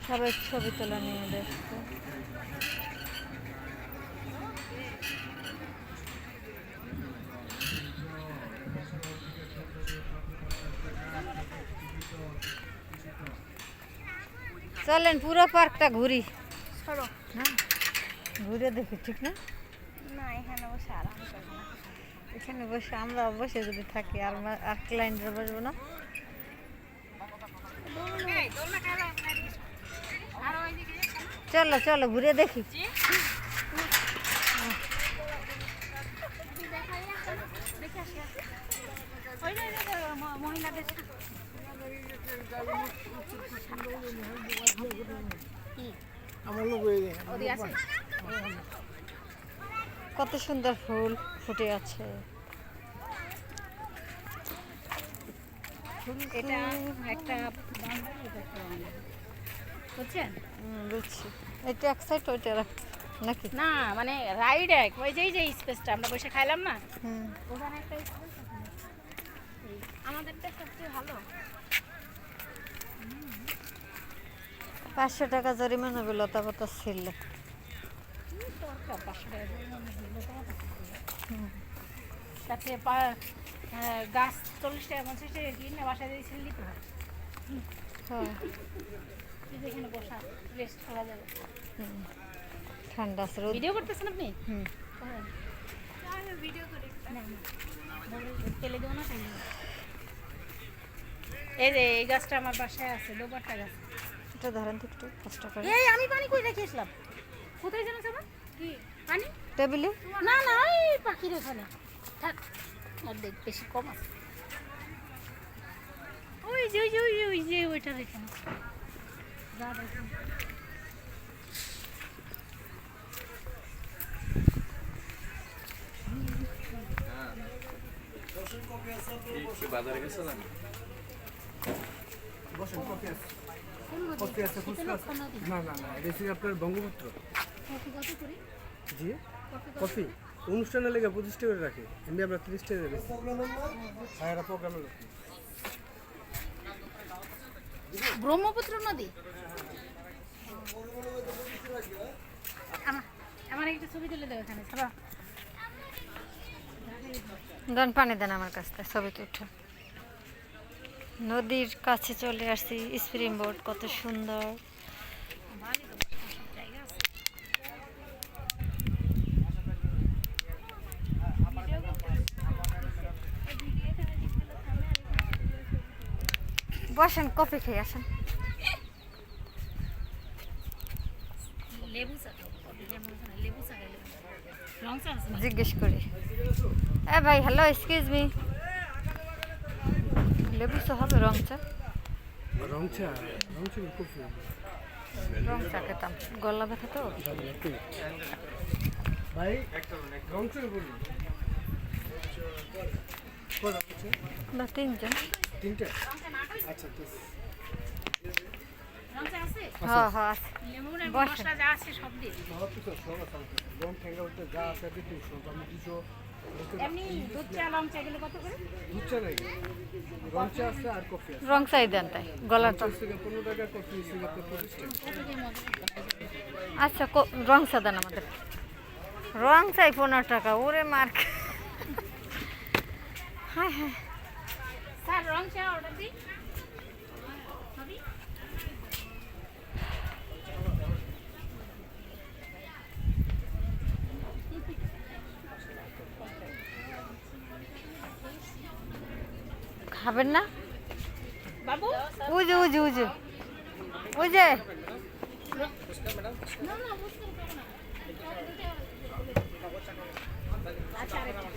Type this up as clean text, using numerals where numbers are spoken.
সবাই ছবি তোলা নিয়ে ব্যস্ত। চলেন পুরো পার্কটা ঘুরি, হ্যাঁ ঘুরে দেখি, ঠিক না? না এখানে বসে আরাম করবো না। এখানে বসে আমরা বসে যদি থাকি আর আর ক্লায়েন্টরা বসবো না। চলো চলো ঘুরে দেখি। কত সুন্দর ফুল ফুটে আছে। এটা একটা বুঝছেন? বুঝছি, এটা এক সাইড ওইটা নাকি? না মানে রাইড এক ওই যে স্পেসটা আমরা বসে খাইলাম না, হুম, ওখানে একটা স্পেস আমাদেরটা সবচেয়ে ভালো। 500 টাকা জরিমানা হবে লতা পাতা ছিললে। দরকার 500 টাকা তাতে গাছ 40 টাকা 50 টাকা কিনে বাসায় দিয়ে ছেড়ে দিতে হয়। হ্যাঁ যেখানে বসা রেস্ট করা যাবে। ঠান্ডা আছে, রোদ। ভিডিও করতেছেন আপনি? হুম, ভিডিও করি তেলে দেবো না। এই যে এই গাছটা আমার বাসায় আছে, দোপাট্টা গাছ। এটা ধরেন তো একটু কষ্ট করে। এই আমি পানি কই রেখেছিলাম, কোথায় যেন যাবো কি পানি? টেবিলে। না না এই পাখির ওখানে থাক, আর দেখ বেশি কম আছে। ওই যে ওই যে ওই যে ওই যে ওইটা এখানে যা দেখুন। বাজারে গেছিলাম। বসেন, কফি আছে, কফি আছে, ফুচকা আছে। না না না, এটা হচ্ছে আপনার বঙ্গপুত্র। জি কফি অনুষ্ঠানের লেগে 25 টাকা করে রাখে, এমনি আমরা 30 টাকা দেবে। হ্যাঁ এটা প্রোগ্রামের লোক। ব্রহ্মপুত্র নদী। আমার একটা ছবি তুলে দেবো এখানে সবা। দেন পানি দেন আমার কাছ থেকে, ছবি উঠে। নদীর কাছে চলে আসছি, স্প্রিং বোর্ড কত সুন্দর। বসেন, কফি খেয়ে আসেন। লেবু চা, লেবু চা খাইলে রং চা আছে না? জিজ্ঞেস করি, এ ভাই হ্যালো এক্সকিউজ মি, লেবু চা হবে? রং চা? রং চা, রং চা কফি। রং চা খেতাম, গলা ব্যথা তো। ভাই রং চা বলুন। কটা আছে? না, তিনজন। তিনটা? আচ্ছা ঠিক আছে। রং চা আছে? হ্যাঁ হ্যাঁ আছে। লেমন আর বসেন। মশলা যা আছে সব দিয়ে। সব তো সব আছে। রং ঠেঙ্গা উঠতে যা আছে দিতে সব আমি 200। এমনি দুধ চা লং চা এগুলো কত করে? দুধ চা নাই, রং চা আছে আর কফি আছে। রং চাই দেন তাই, গলার তো। 15 টাকা, কফি 25 টাকা। আচ্ছা রং চা দেন আমাদের। রং চাই 15 টাকা, ওরে মার্ক। হ্যাঁ হ্যাঁ, স্যার রং চা অর্ডার দিই। হবে? খাবেন না? বাবু ওই যে ওই যে ওই যে ওই যে না না বুঝতে পারবো না। আচ্ছা আরেকটা